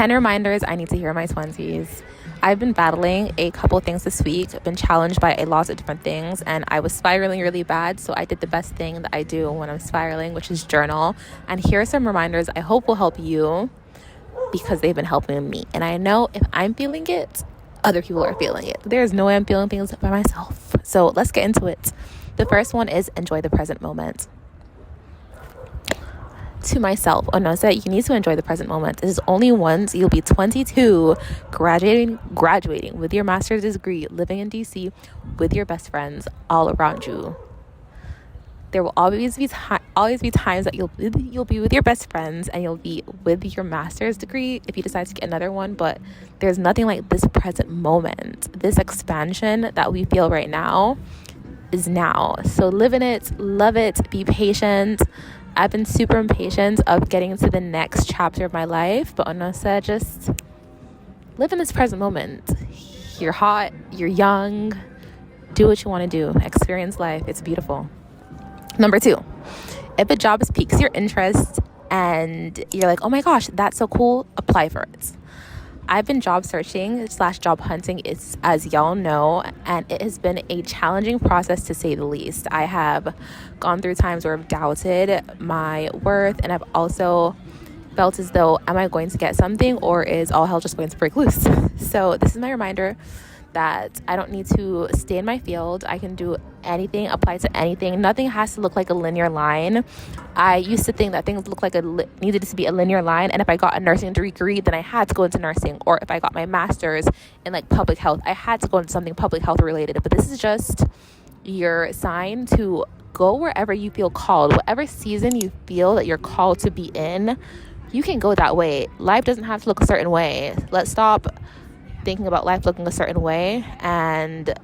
10 reminders I need to hear in my 20s. I've been battling a couple things this week. I've been challenged by a lot of different things, and I was spiraling really bad, so I did the best thing that I do when I'm spiraling, which is journal. And here are some reminders I hope will help you, because they've been helping me. And I know if I'm feeling it, other people are feeling it. There's no way I'm feeling things by myself. So let's get into it. The first one is enjoy the present moment. To myself, Onosa, you need to enjoy the present moment. This is only once. You'll be 22, graduating with your master's degree, living in DC with your best friends all around you. There will always be times that you'll be with your best friends and you'll be with your master's degree if you decide to get another one. But there's nothing like this present moment. This expansion that we feel right now is now. So live in it, love it, be patient. I've been super impatient of getting to the next chapter of my life, but Onosa, just live in this present moment. You're hot, you're young, do what you want to do, experience life. It's beautiful. Number 2, if a job piques your interest and you're like, oh my gosh, that's so cool, apply for it. I've been job searching / job hunting, as y'all know, and it has been a challenging process to say the least. I have gone through times where I've doubted my worth, and I've also felt as though, am I going to get something, or is all hell just going to break loose? So this is my reminder that I don't need to stay in my field. I can do anything, apply to anything. Nothing has to look like a linear line. I used to think that things looked like needed to be a linear line, and if I got a nursing degree, then I had to go into nursing, or if I got my master's in public health, I had to go into something public health related. But this is just your sign to go wherever you feel called. Whatever season you feel that you're called to be in, you can go that way. Life doesn't have to look a certain way. Let's stop thinking about life looking a certain way and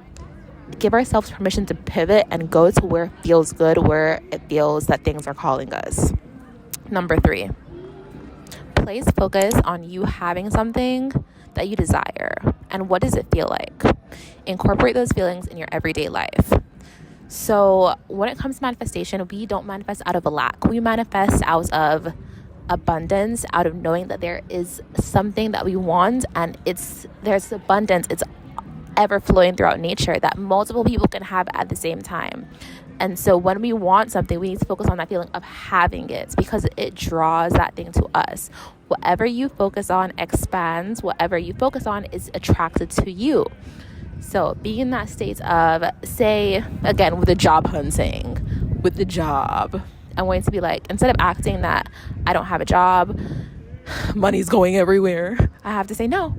give ourselves permission to pivot and go to where it feels good, where it feels that things are calling us. Number 3, place focus on you having something that you desire, and what does it feel like? Incorporate those feelings in your everyday life. So when it comes to manifestation, we don't manifest out of a lack. We manifest out of abundance, out of knowing that there is something that we want, and there's abundance. It's ever flowing throughout nature that multiple people can have at the same time. And so when we want something, we need to focus on that feeling of having it, because it draws that thing to us. Whatever you focus on expands. Whatever you focus on is attracted to you. So be in that state of, say, again, with the job hunting, with the job, I'm going to be like, instead of acting that I don't have a job, money's going everywhere, I have to say, no,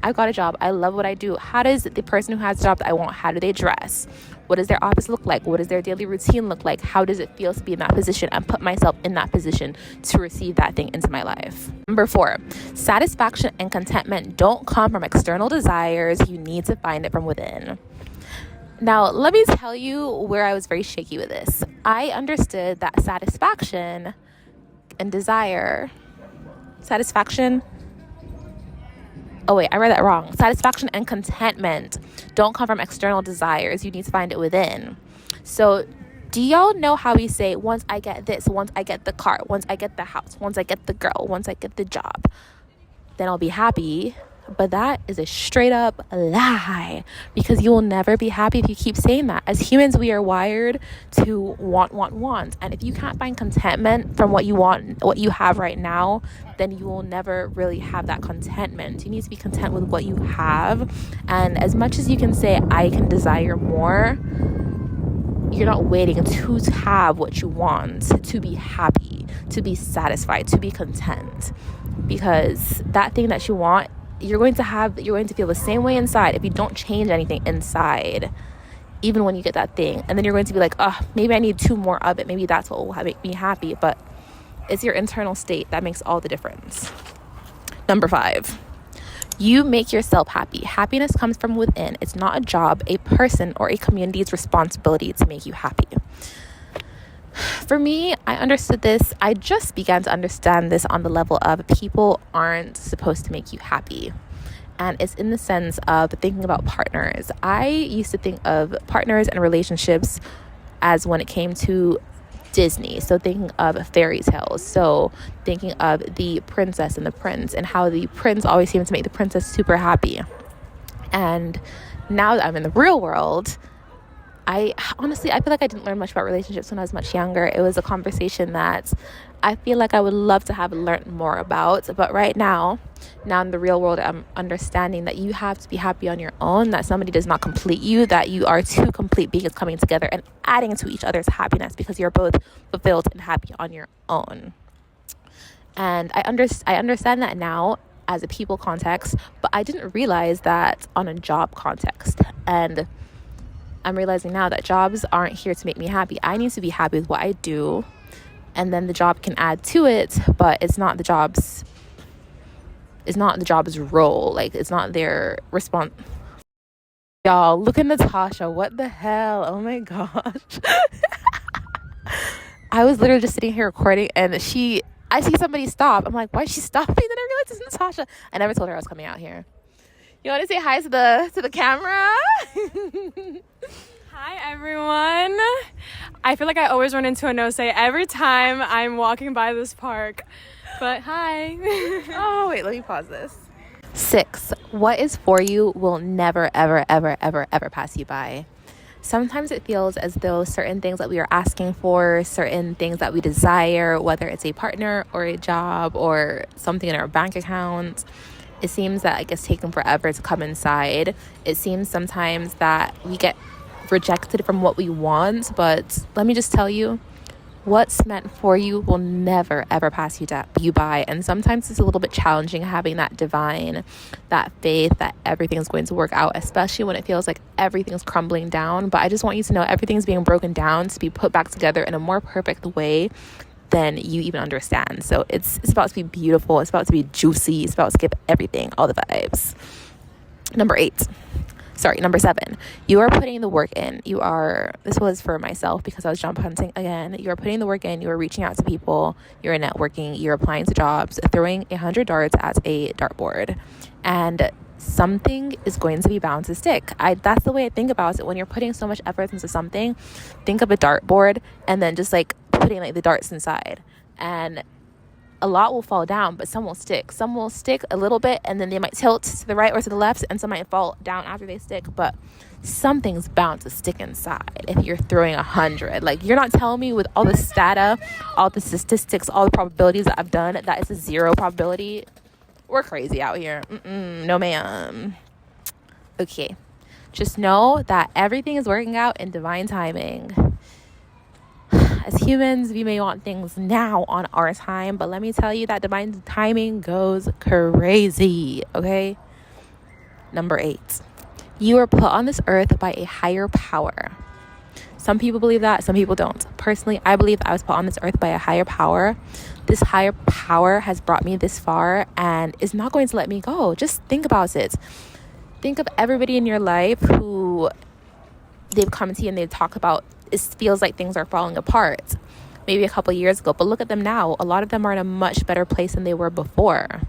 I've got a job. I love what I do. How does the person who has a job that I want, how do they dress? What does their office look like? What does their daily routine look like? How does it feel to be in that position, and put myself in that position to receive that thing into my life? Number 4, satisfaction and contentment don't come from external desires. You need to find it from within. Now, let me tell you where I was very shaky with this. I understood that satisfaction and contentment don't come from external desires. You need to find it within. So do y'all know how we say, once I get this, once I get the car, once I get the house, once I get the girl, once I get the job, then I'll be happy? But that is a straight up lie, because you will never be happy if you keep saying that. As humans, we are wired to want. And if you can't find contentment from what you want, what you have right now, then you will never really have that contentment. You need to be content with what you have. And as much as you can say, I can desire more, you're not waiting to have what you want, to be happy, to be satisfied, to be content. Because that thing that you want, you're going to feel the same way inside if you don't change anything inside, even when you get that thing. And then you're going to be like, oh, maybe I need 2 more of it. Maybe that's what will make me happy. But it's your internal state that makes all the difference. Number 5, you make yourself happy. Happiness comes from within. It's not a job, a person, or a community's responsibility to make you happy. For me, I understood this. I just began to understand this on the level of people aren't supposed to make you happy. And it's in the sense of thinking about partners. I used to think of partners and relationships as when it came to Disney. So thinking of fairy tales. So thinking of the princess and the prince, and how the prince always seems to make the princess super happy. And now that I'm in the real world, I feel like I didn't learn much about relationships when I was much younger. It was a conversation that I feel like I would love to have learned more about. But right now in the real world, I'm understanding that you have to be happy on your own, that somebody does not complete you, that you are two complete beings coming together and adding to each other's happiness, because you're both fulfilled and happy on your own. And I understand that now as a people context, but I didn't realize that on a job context. And I'm realizing now that jobs aren't here to make me happy. I need to be happy with what I do, and then the job can add to it, but it's not the job's role. Like, it's not their response. Y'all, look at Natasha. What the hell? Oh my gosh. I was literally just sitting here recording, and I see somebody stop. I'm like, why is she stopping? Then I realized it's Natasha. I never told her I was coming out here. You want to say hi to the camera? Hi, everyone. I feel like I always run into a no-say every time I'm walking by this park. But hi. Oh, wait, let me pause this. 6, what is for you will never, ever, ever, ever, ever pass you by. Sometimes it feels as though certain things that we are asking for, certain things that we desire, whether it's a partner or a job or something in our bank account, it seems that it's taken forever to come inside. It seems sometimes that we get rejected from what we want, but let me just tell you, what's meant for you will never ever pass you by. And sometimes it's a little bit challenging having that divine, that faith that everything's going to work out, especially when it feels like everything's crumbling down. But I just want you to know everything's being broken down to be put back together in a more perfect way than you even understand. So it's about to be beautiful, it's about to be juicy, it's about to give everything all the vibes. Number 7, you are putting the work in. This was for myself because I was job hunting again. You are putting the work in. You are reaching out to people. You're networking. You're applying to jobs, throwing 100 darts at a dartboard. And something is going to be bound to stick. That's the way I think about it. When you're putting so much effort into something, think of a dartboard and then just putting the darts inside. And a lot will fall down, but some will stick. Some will stick a little bit, and then they might tilt to the right or to the left, and some might fall down after they stick. But something's bound to stick inside if you're throwing 100. You're not telling me with all the data, all the statistics, all the probabilities that I've done, that it's a 0 probability. We're crazy out here. No, ma'am. Okay. Just know that everything is working out in divine timing. As humans, we may want things now on our time, but let me tell you that divine timing goes crazy, okay? Number 8, you are put on this earth by a higher power. Some people believe that, some people don't. Personally, I believe I was put on this earth by a higher power. This higher power has brought me this far and is not going to let me go. Just think about it. Think of everybody in your life who they've come to you and they've talked about, it feels like things are falling apart maybe a couple years ago, but look at them now. A lot of them are in a much better place than they were before.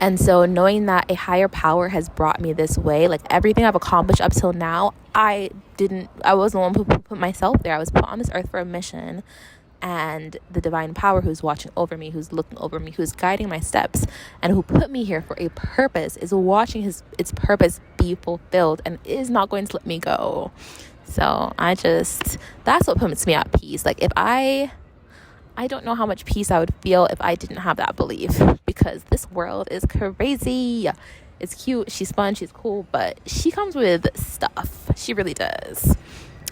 And so knowing that a higher power has brought me this way, everything I've accomplished up till now, I wasn't the one who put myself there. I was put on this earth for a mission, and the divine power who's watching over me, who's looking over me, who's guiding my steps, and who put me here for a purpose is watching its purpose be fulfilled and is not going to let me go. So that's what puts me at peace. If I don't know how much peace I would feel if I didn't have that belief, because this world is crazy. It's cute, she's fun, she's cool, but she comes with stuff. She really does.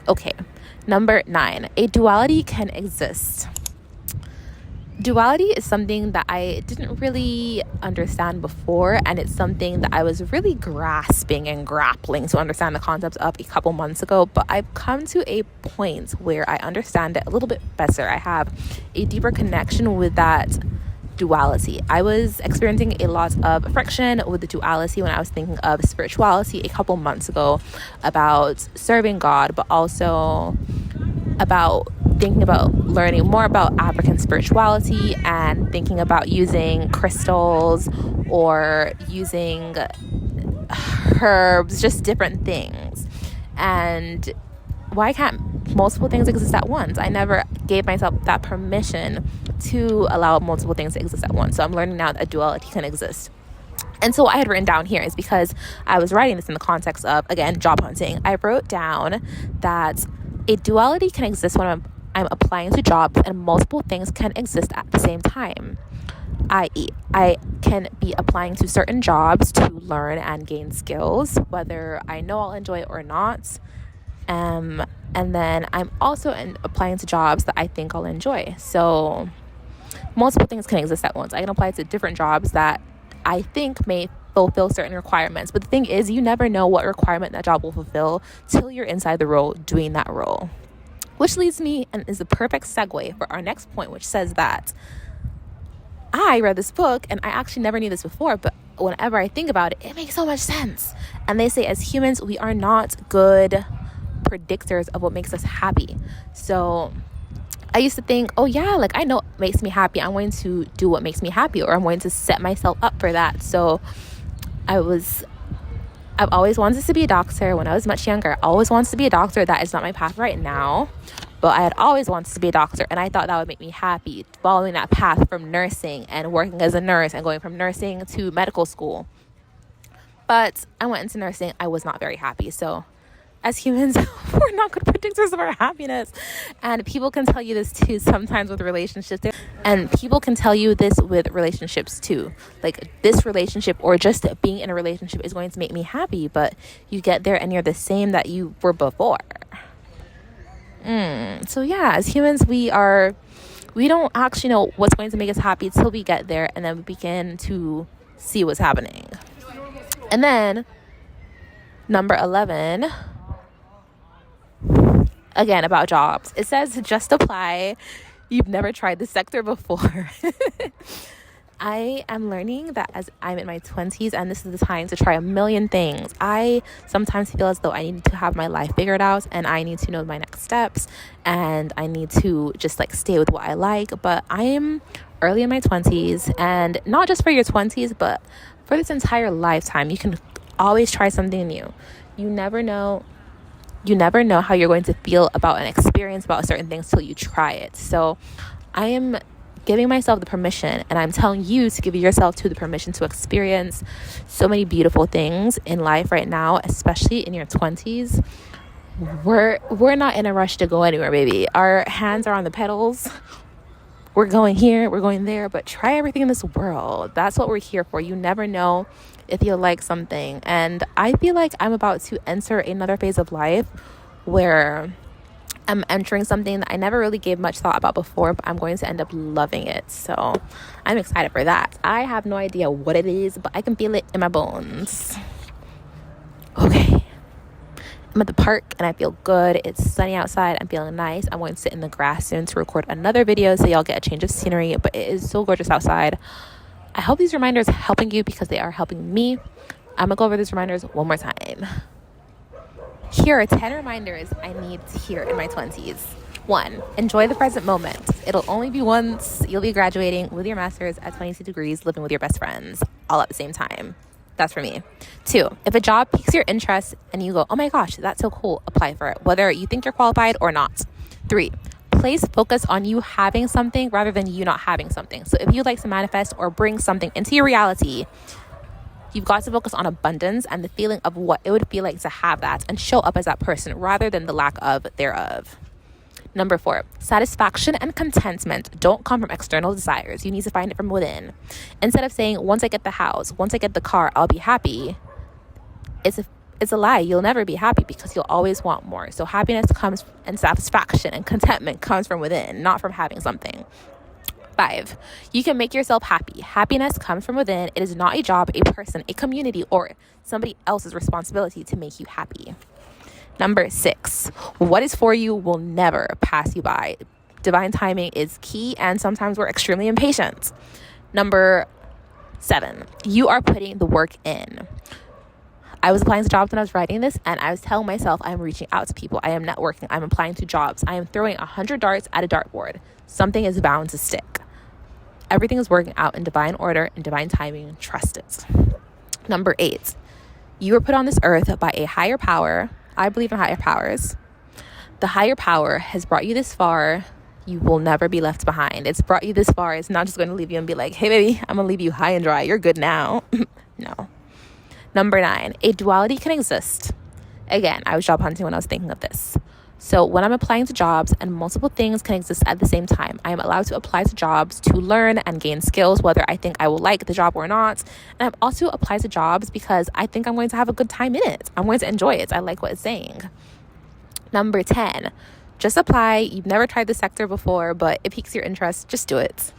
Okay, number 9, a duality can exist. Duality is something that I didn't really understand before, and it's something that I was really grasping and grappling to understand the concept of a couple months ago, but I've come to a point where I understand it a little bit better. I have a deeper connection with that duality. I was experiencing a lot of friction with the duality when I was thinking of spirituality a couple months ago, about serving God, but also about thinking about learning more about African spirituality and thinking about using crystals or using herbs, just different things. And why can't multiple things exist at once. I never gave myself that permission to allow multiple things to exist at once. So I'm learning now that a duality can exist. And so what I had written down here is because I was writing this in the context of, again, job hunting. I wrote down that a duality can exist when I'm applying to jobs and multiple things can exist at the same time. I.e., I can be applying to certain jobs to learn and gain skills, whether I know I'll enjoy it or not. And then I'm also applying to jobs that I think I'll enjoy. So multiple things can exist at once. I can apply to different jobs that I think may fulfill certain requirements. But the thing is, you never know what requirement that job will fulfill till you're inside the role doing that role. Which leads me and is the perfect segue for our next point, which says that I read this book, and I actually never knew this before, but whenever I think about it, it makes so much sense. And they say as humans, we are not good predictors of what makes us happy. So I used to think, oh yeah, like I know what makes me happy. I'm going to do what makes me happy, or I'm going to set myself up for that. So I've always wanted to be a doctor when I was much younger. I always wanted to be a doctor. That is not my path right now. But I had always wanted to be a doctor, and I thought that would make me happy, following that path from nursing and working as a nurse and going from nursing to medical school. But I went into nursing. I was not very happy. So as humans, we're not good predictors of our happiness. And people can tell you this too sometimes with relationships. And people can tell you this with relationships too. Like, this relationship or just being in a relationship is going to make me happy. But you get there and you're the same that you were before. So yeah, as humans, we don't actually know what's going to make us happy till we get there, and then we begin to see what's happening. And then number 11, again, about jobs. It says just apply. You've never tried this sector before. I am learning that as I'm in my 20s, and this is the time to try a million things. I sometimes feel as though I need to have my life figured out, and I need to know my next steps, and I need to just like stay with what I like. But I am early in my 20s, and not just for your 20s, but for this entire lifetime, you can always try something new. You never know how you're going to feel about an experience, about certain things till you try it. So I am giving myself the permission, and I'm telling you to give yourself the permission to experience so many beautiful things in life right now, especially in your 20s. We're not in a rush to go anywhere, baby. Our hands are on the pedals. We're going here, we're going there, but try everything in this world. That's what we're here for. You never know if you'll like something. And I feel like I'm about to enter another phase of life where I'm entering something that I never really gave much thought about before, but I'm going to end up loving it. So I'm excited for that. I have no idea what it is, but I can feel it in my bones. Okay. I'm at the park and I feel good. It's sunny outside. I'm feeling nice. I'm going to sit in the grass soon to record another video so y'all get a change of scenery, but it is so gorgeous outside. I hope these reminders are helping you because they are helping me. I'm going to go over these reminders one more time. Here are 10 reminders I need to hear in my 20s. 1, enjoy the present moment. It'll only be once. You'll be graduating with your master's at 22 degrees, living with your best friends, all at the same time. That's for me. 2, if a job piques your interest and you go, oh my gosh, that's so cool, apply for it, whether you think you're qualified or not. 3, place focus on you having something rather than you not having something. So if you'd like to manifest or bring something into your reality, you've got to focus on abundance and the feeling of what it would feel like to have that and show up as that person rather than the lack of thereof. Number 4, satisfaction and contentment don't come from external desires. You need to find it from within. Instead of saying, once I get the house, once I get the car, I'll be happy. It's a lie. You'll never be happy because you'll always want more. So happiness comes, and satisfaction and contentment comes from within, not from having something. 5, you can make yourself happy. Happiness comes from within. It is not a job, a person, a community, or somebody else's responsibility to make you happy. Number 6, what is for you will never pass you by. Divine timing is key, and sometimes we're extremely impatient. Number 7, you are putting the work in. I was applying to jobs when I was writing this, and I was telling myself I'm reaching out to people. I am networking. I'm applying to jobs. I am throwing 100 darts at a dartboard. Something is bound to stick. Everything is working out in divine order and divine timing. Trust it. Number 8, you were put on this earth by a higher power. I believe in higher powers The higher power has brought you this far. You will never be left behind. It's brought you this far. It's not just going to leave you and be like, hey, baby, I'm going to leave you high and dry. You're good now. No. Number 9, a duality can exist. Again, I was job hunting when I was thinking of this. So when I'm applying to jobs and multiple things can exist at the same time, I am allowed to apply to jobs to learn and gain skills, whether I think I will like the job or not. And I've also applied to jobs because I think I'm going to have a good time in it. I'm going to enjoy it. I like what it's saying. Number 10, just apply. You've never tried the sector before, but it piques your interest. Just do it.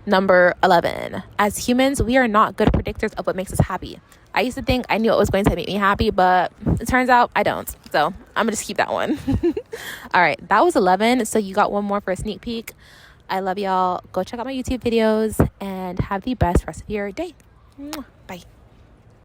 Number 11, as humans, we are not good predictors of what makes us happy. I used to think I knew what was going to make me happy, but it turns out I don't. So I'm going to just keep that one. All right, that was 11. So you got one more for a sneak peek. I love y'all. Go check out my YouTube videos and have the best rest of your day. Bye.